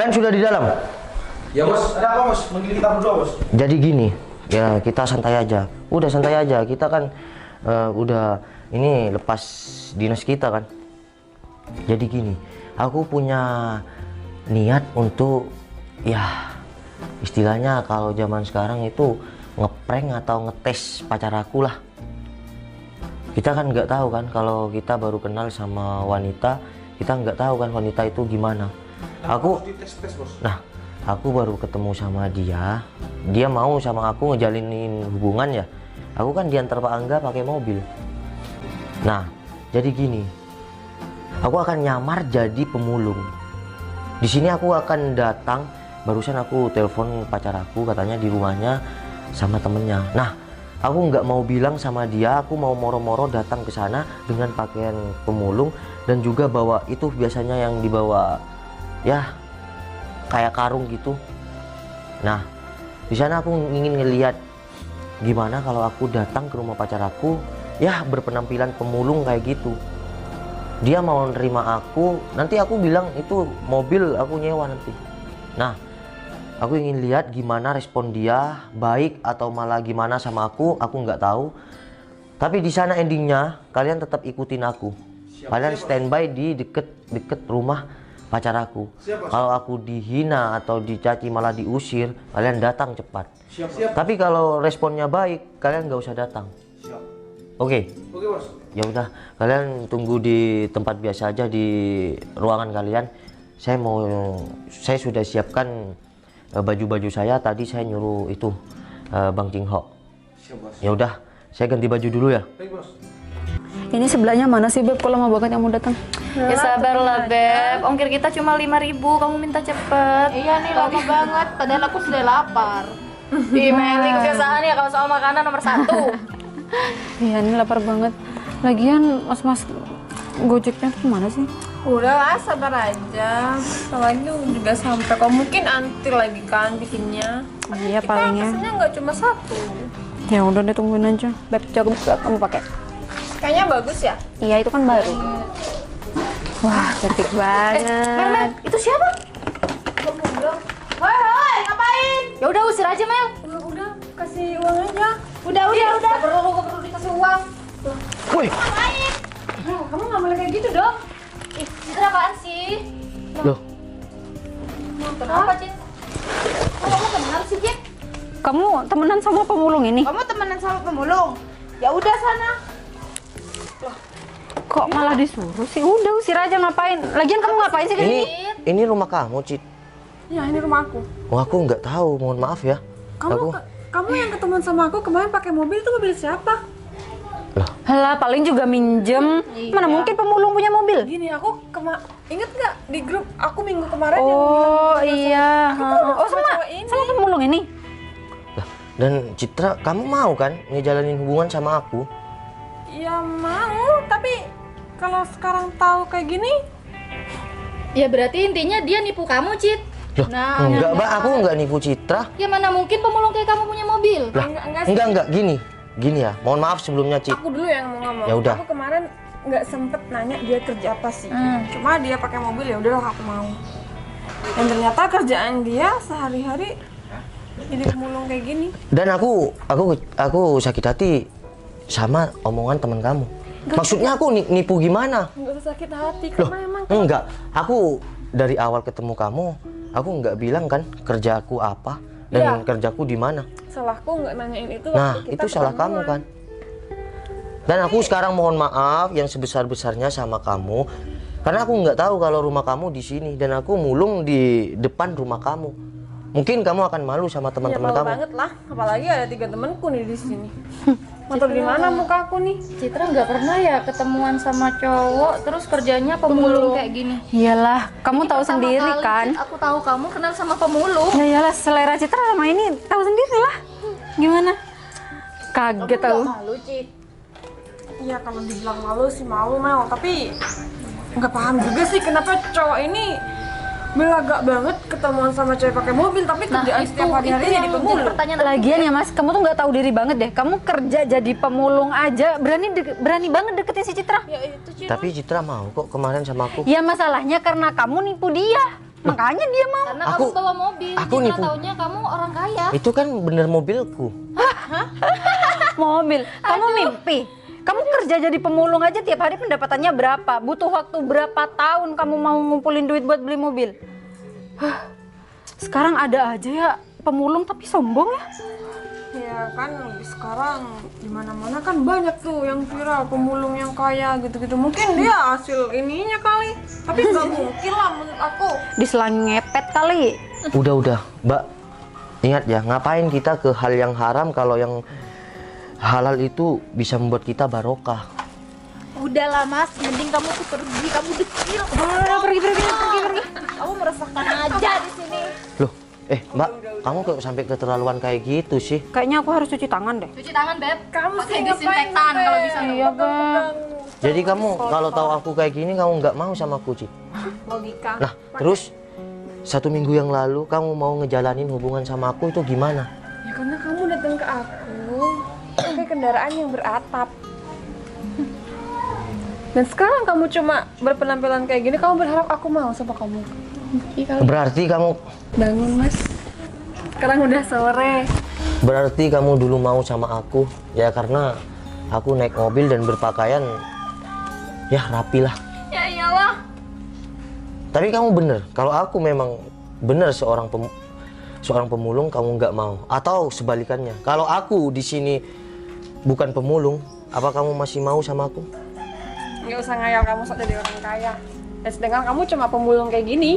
Kalian sudah di dalam? Ya bos, ada apa bos? Manggil kita berdua bos. Jadi gini, ya kita santai aja. Udah santai aja, kita kan udah ini lepas dinas kita kan. Jadi gini, aku punya niat untuk ya istilahnya kalau zaman sekarang itu ngeprank atau ngetes pacar aku lah. Kita kan nggak tahu kan kalau kita baru kenal sama wanita, kita nggak tahu kan wanita itu gimana. Nah, aku baru ketemu sama dia mau sama aku ngejalinin hubungan ya. Aku kan diantar Pak Angga pakai mobil. Nah, jadi gini, aku akan nyamar jadi pemulung. Di sini aku akan datang. Barusan aku telepon pacar aku, katanya di rumahnya sama temennya. Nah, aku nggak mau bilang sama dia, aku mau moro-moro datang ke sana dengan pakaian pemulung dan juga bawa itu biasanya yang dibawa ya kayak karung gitu. Nah, di sana aku ingin ngelihat gimana kalau aku datang ke rumah pacar aku ya berpenampilan pemulung kayak gitu. Dia mau nerima aku, nanti aku bilang itu mobil aku nyewa nanti. Nah, aku ingin lihat gimana respon dia, baik atau malah gimana sama aku nggak tahu. Tapi di sana endingnya kalian tetap ikutin aku. Kalian standby di deket rumah pacar aku. Kalau aku dihina atau dicaci malah diusir, kalian datang cepat. Tapi kalau responnya baik, kalian nggak usah datang. Oke. Oke bos. Ya udah, kalian tunggu di tempat biasa aja di ruangan kalian. Saya sudah siapkan baju-baju saya. Tadi saya nyuruh itu Bang Jingho. Ya udah, saya ganti baju dulu ya. Baik bos. Ini sebelahnya mana sih Beb? Kalau lama banget yang mau datang. Ya sabarlah Beb, ongkir kita cuma 5.000, kamu minta cepet. Iya nih lama banget, padahal aku sudah lapar. Ih Meli, kebiasaan ya kalau soal makanan nomor 1. Iya ini lapar banget. Lagian mas-mas Gojeknya tuh mana sih? Udahlah, sabar aja. Soalnya juga sampai kok mungkin anti lagi kan bikinnya. Iya Kita palingnya. pesennya nggak cuma satu. Ya udah deh tungguin aja. Beb, coba kamu pakai. Kayaknya bagus ya. Iya itu kan baru. Wah cantik banget. Mel, itu siapa? Woi, ngapain? Ya udah usir aja Mel. Udah, kasih uang aja. Udah. Gak perlu dikasih uang. Woi, Ngapain? Kamu nggak boleh kayak gitu dong. Ih, Citra apaan sih? loh, Kenapa Cit? Oh, kamu kenal sih Cit? Kamu temenan sama pemulung ini? Kamu temenan sama pemulung? Ya udah sana. Kok malah disuruh sih? Udah usir aja ngapain? Lagian kamu ngapain sih? ini rumah kamu, Cit. Ya ini rumah aku. Oh, aku nggak tahu, mohon maaf ya. Kamu yang ketemuan sama aku kemarin pakai mobil itu mobil siapa? Halah paling juga minjem. Mana mungkin pemulung punya mobil? Gini aku inget nggak di grup aku minggu kemarin Oh iya. Oh sama sama cowok ini. sama pemulung ini. Lah, dan Citra, kamu mau kan ngejalanin hubungan sama aku? Ya mau, tapi kalau sekarang tahu kayak gini, Ya berarti intinya dia nipu kamu Cit. Loh, enggak, Mbak, aku enggak nipu Citra. Ya mana mungkin pemulung kayak kamu punya mobil. Lah, enggak sih. enggak, gini ya. Mohon maaf sebelumnya, Cit. Aku dulu yang mau ngomong. Ya udah. Aku kemarin nggak sempet nanya dia kerja apa sih. Cuma dia pakai mobil ya udahlah aku mau. Dan ternyata kerjaan dia sehari-hari jadi pemulung kayak gini. Dan aku sakit hati sama omongan teman kamu. Maksudnya aku nipu gimana? Nggak usah sakit hati Loh, karena emang enggak. Aku dari awal ketemu kamu, aku nggak bilang kan kerja aku apa dan kerjaku di mana. salahku nggak nanyain itu. Nah, waktu kita itu salah kamu ketemuan. kan. Dan aku sekarang mohon maaf yang sebesar-besarnya sama kamu, karena aku nggak tahu kalau rumah kamu di sini dan aku mulung di depan rumah kamu. Mungkin kamu akan malu sama Ya teman-teman malu kamu. banget lah, apalagi ada 3 temanku nih di sini. Motor di mana muka aku nih? Citra nggak pernah ya ketemuan sama cowok terus kerjanya pemulung kayak gini. Iyalah, kamu tahu Pertama sendiri kali, kan. Cit, aku tahu kamu kenal sama pemulung. Ya iyalah, selera Citra sama ini tahu sendiri lah. Gimana? Kaget tahu. Malu Cit. Iya kalau dibilang malu sih malu Mel, tapi nggak paham juga sih kenapa cowok ini belagak banget ketemuan sama cewek pakai mobil tapi kerjaan setiap hari jadi yang pemulung. jadi pertanyaan. Lagian ya Mas, kamu tuh nggak tahu diri banget deh. Kamu kerja jadi pemulung aja, berani banget deketin si Citra. Ya itu Cit. Tapi Citra mau kok kemarin sama aku. Ya masalahnya karena kamu nipu dia. Makanya dia mau. Karena kamu bawa mobil, aku Citra nipu. taunya kamu orang kaya. Itu kan bener mobilku. Mobil. Kamu mimpi. Kamu kerja jadi pemulung aja tiap hari pendapatannya berapa? Butuh waktu berapa tahun kamu mau ngumpulin duit buat beli mobil? Sekarang ada aja ya pemulung tapi sombong ya. Ya kan sekarang di mana-mana kan banyak tuh yang viral pemulung yang kaya gitu-gitu. Mungkin dia hasil ininya kali. Tapi nggak mungkin lah menurut aku. Diselang ngepet kali. Udah, Mbak. Ingat ya, ngapain kita ke hal yang haram kalau yang halal itu bisa membuat kita barokah. Udahlah Mas, mending kamu tuh pergi, kamu dekil. Pergi. Kamu meresahkan aja di sini. Loh, Mbak, kamu kok sampai keterlaluan kayak gitu sih? Kayaknya aku harus cuci tangan deh. Cuci tangan, Beb. Kamu Pakai sih disinfektan kalau bisa. Iya, Beb. Jadi kamu kalau tahu aku kayak gini kamu nggak mau sama aku, Ci? Logika. Nah, terus 1 minggu yang lalu kamu mau ngejalanin hubungan sama aku itu gimana? Ya karena kamu datang ke aku pakai kendaraan yang beratap. Dan sekarang kamu cuma berpenampilan kayak gini, kamu berharap aku mau sama kamu? Berarti kamu Bangun Mas. Sekarang udah sore. Berarti kamu dulu mau sama aku ya karena aku naik mobil dan berpakaian ya rapi lah. Ya iyalah. Tapi kamu bener, kalau aku memang bener seorang pemulung kamu nggak mau, atau sebalikannya. Kalau aku di sini bukan pemulung, apa kamu masih mau sama aku? Nggak usah ngayal kamu sok jadi orang kaya. Dan sedangkan kamu cuma pemulung kayak gini.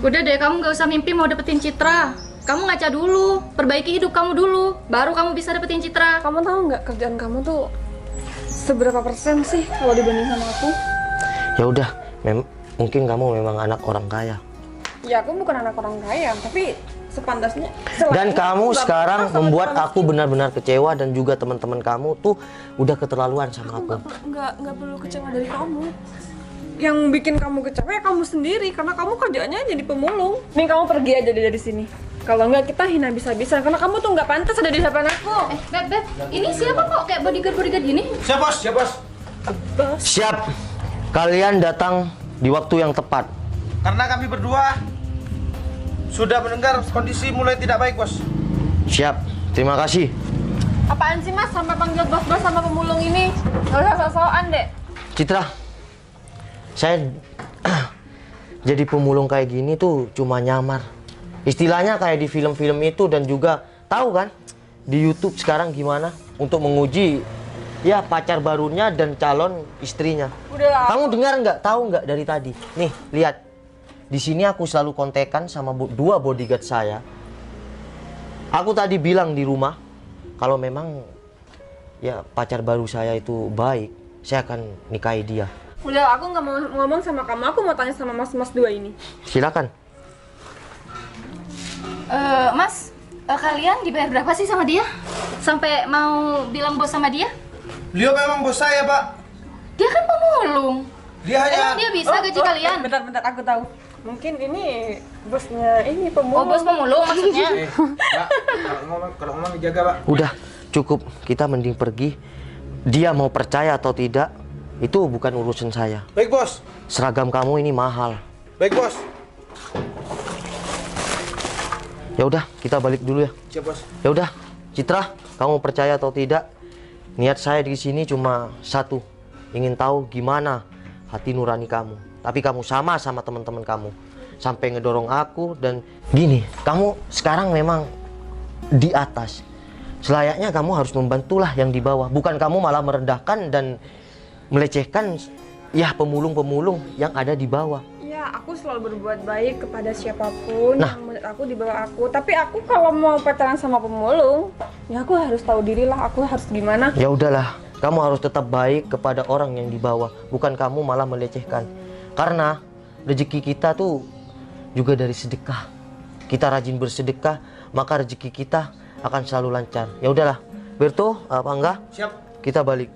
Udah deh, kamu gak usah mimpi mau dapetin Citra. Kamu ngaca dulu, perbaiki hidup kamu dulu, baru kamu bisa dapetin Citra. Kamu tahu nggak kerjaan kamu tuh seberapa persen sih kalau dibanding sama aku? Ya udah, mungkin kamu memang anak orang kaya. Ya aku bukan anak orang kaya, tapi sepantasnya. Dan kamu sekarang membuat aku benar-benar kecewa dan juga teman-teman kamu tuh udah keterlaluan sama aku. Nggak perlu kecewa dari kamu. Yang bikin kamu kecewa ya kamu sendiri, karena kamu kerjaannya jadi pemulung. Nih kamu pergi aja dari sini. Kalau nggak kita hina bisa-bisa, karena kamu tuh nggak pantas ada di depan aku. Beb, ini siapa kok kayak bodyguard gini? Siap bos, siap bos. Siap, kalian datang di waktu yang tepat. Karena kami berdua sudah mendengar kondisi mulai tidak baik bos. Siap, terima kasih. Apaan sih Mas sampai panggil bos-bos sama pemulung ini? Nggak usah sok-sokan deh. Citra, saya jadi pemulung kayak gini tuh cuma nyamar. Istilahnya kayak di film-film itu, dan juga tahu kan di YouTube sekarang gimana untuk menguji ya pacar barunya dan calon istrinya. Udahlah. Kamu dengar nggak? Tahu nggak dari tadi? Nih, lihat. Di sini aku selalu kontekan sama 2 bodyguard saya. Aku tadi bilang di rumah kalau memang ya pacar baru saya itu baik, saya akan nikahi dia. Udah, aku nggak mau ngomong sama kamu. Aku mau tanya sama mas-mas 2 ini. Silakan. Mas, kalian dibayar berapa sih sama dia? Sampai mau bilang bos sama dia? Beliau memang bos saya, Pak. Dia kan pemulung. Dia hanya Emang dia bisa gaji kalian? Bentar, aku tahu. Mungkin ini bosnya ini pemulung. Oh, bos pemulung maksudnya? Pak, kalau ngomong dijaga, Pak. Udah, cukup. Kita mending pergi. Dia mau percaya atau tidak, itu bukan urusan saya. Baik, Bos. Seragam kamu ini mahal. Baik, Bos. Ya udah, kita balik dulu ya. Siap, Bos. Ya udah, Citra, kamu percaya atau tidak, niat saya di sini cuma satu, ingin tahu gimana hati nurani kamu. Tapi kamu sama teman-teman kamu, sampai ngedorong aku. Dan gini, kamu sekarang memang di atas. Selayaknya kamu harus membantulah yang di bawah, bukan kamu malah merendahkan dan melecehkan ya pemulung-pemulung yang ada di bawah. Ya, aku selalu berbuat baik kepada siapapun Nah. yang menurut aku di bawah aku. Tapi aku kalau mau pacaran sama pemulung, ya aku harus tahu diri lah, aku harus gimana. Ya udahlah, kamu harus tetap baik kepada orang yang di bawah, bukan kamu malah melecehkan. Karena rezeki kita tuh juga dari sedekah. Kita rajin bersedekah, maka rezeki kita akan selalu lancar. Ya udahlah, Berto, apa enggak? Siap. Kita balik.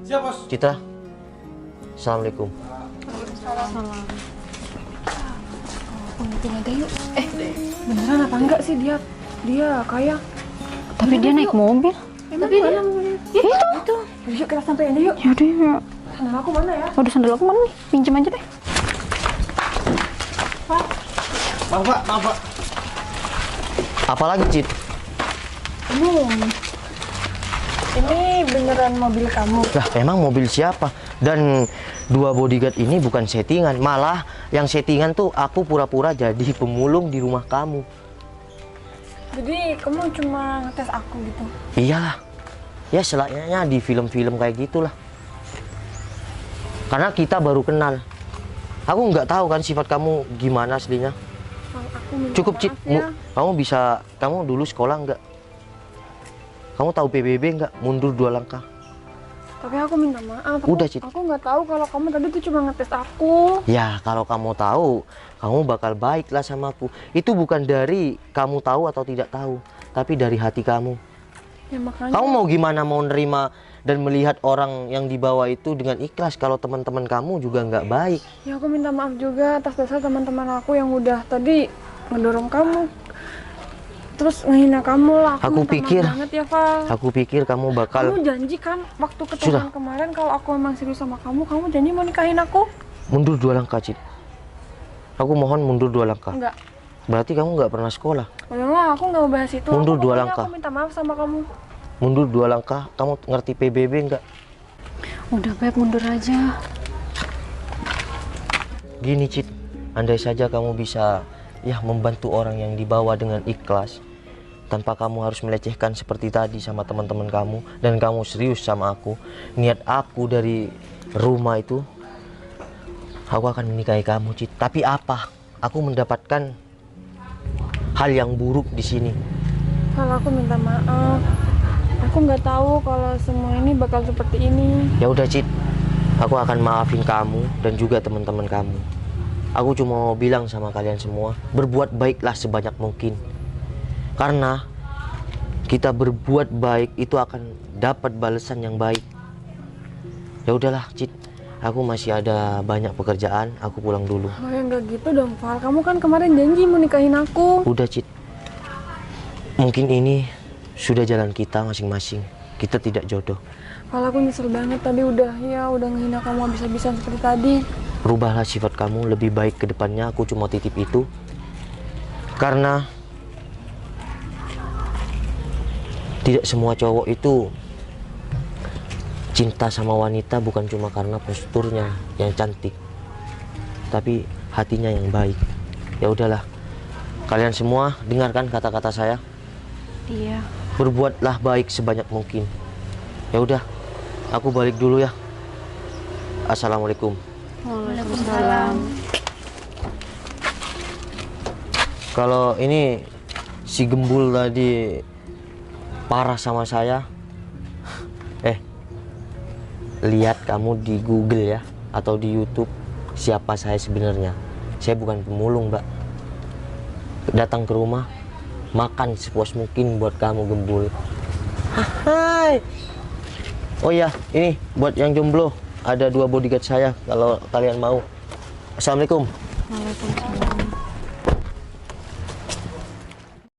Siap, Bos. Citra, assalamualaikum. Beneran apa enggak sih dia kaya? Tapi dia naik mobil. Tapi dia itu. Yuk kita sampai aja yuk. Yaudah, ya. Sandal aku mana ya? Udah sandal aku mana nih? Pinjam aja deh. Maaf Pak, maaf Pak. Apalagi Cid? Ini beneran mobil kamu? Lah emang mobil siapa? Dan 2 bodyguard ini bukan settingan, malah yang settingan tuh aku pura-pura jadi pemulung di rumah kamu. Jadi kamu cuma ngetes aku gitu? Iyalah, ya selayaknya di film-film kayak gitulah. Karena kita baru kenal. Aku nggak tahu kan sifat kamu gimana aslinya. Kalau aku minta Cukup Cid, maaf ya. kamu dulu sekolah nggak? Kamu tahu PBB nggak? Mundur 2 langkah. Tapi aku minta maaf. Udah, Cid. Aku nggak tahu kalau kamu tadi tuh cuma ngetes aku. Ya kalau kamu tahu, kamu bakal baiklah sama aku. Itu bukan dari kamu tahu atau tidak tahu, tapi dari hati kamu. Ya makanya. Kamu mau gimana mau nerima dan melihat orang yang dibawa itu dengan ikhlas kalau teman-teman kamu juga nggak baik? Ya aku minta maaf juga atas dasar teman-teman aku yang udah tadi ngedorong kamu. Terus ngehina kamu lah. Aku minta pikir- maaf banget ya, Val. Aku pikir kamu bakal Kamu janji kan waktu Sudah. ketemuan kemarin kalau aku emang serius sama kamu janji mau nikahin aku? mundur 2 langkah, Cid. Aku mohon mundur 2 langkah. Enggak. Berarti kamu nggak pernah sekolah. Enggak, aku nggak mau bahas itu. Mundur Aku 2 pokoknya langkah. Aku minta maaf sama kamu. Mundur 2 langkah. Kamu ngerti PBB nggak? Udah Beb, mundur aja. Gini Cid, andai saja kamu bisa ya membantu orang yang dibawa dengan ikhlas tanpa kamu harus melecehkan seperti tadi sama teman-teman kamu, dan kamu serius sama aku, niat aku dari rumah itu aku akan menikahi kamu Cid. Tapi apa? Aku mendapatkan hal yang buruk di sini. Kalau aku minta maaf. Aku nggak tahu kalau semua ini bakal seperti ini. Ya udah Cid, aku akan maafin kamu dan juga teman-teman kamu. Aku cuma mau bilang sama kalian semua, berbuat baiklah sebanyak mungkin. Karena kita berbuat baik itu akan dapat balasan yang baik. Ya udahlah Cid, aku masih ada banyak pekerjaan, aku pulang dulu. Oh ya nggak gitu dong, Val. Kamu kan kemarin janji mau nikahin aku. Udah Cid, mungkin ini sudah jalan kita masing-masing. Kita tidak jodoh. Val, aku nyesel banget tadi udah ngehina kamu habis-habisan seperti tadi. Rubahlah sifat kamu lebih baik ke depannya. Aku cuma titip itu karena tidak semua cowok itu cinta sama wanita bukan cuma karena posturnya yang cantik, tapi hatinya yang baik. Ya udahlah, kalian semua dengarkan kata-kata saya. Iya. Berbuatlah baik sebanyak mungkin. Ya udah, aku balik dulu ya. Assalamualaikum. Waalaikumsalam. Kalau ini si Gembul tadi parah sama saya, lihat kamu di Google ya atau di YouTube siapa saya sebenarnya. Saya bukan pemulung, Mbak. Datang ke rumah, makan sepuas mungkin buat kamu, Gembul. Hai. Oh ya, ini buat yang jomblo, ada 2 bodyguard saya kalau kalian mau. Assalamualaikum. Waalaikumsalam.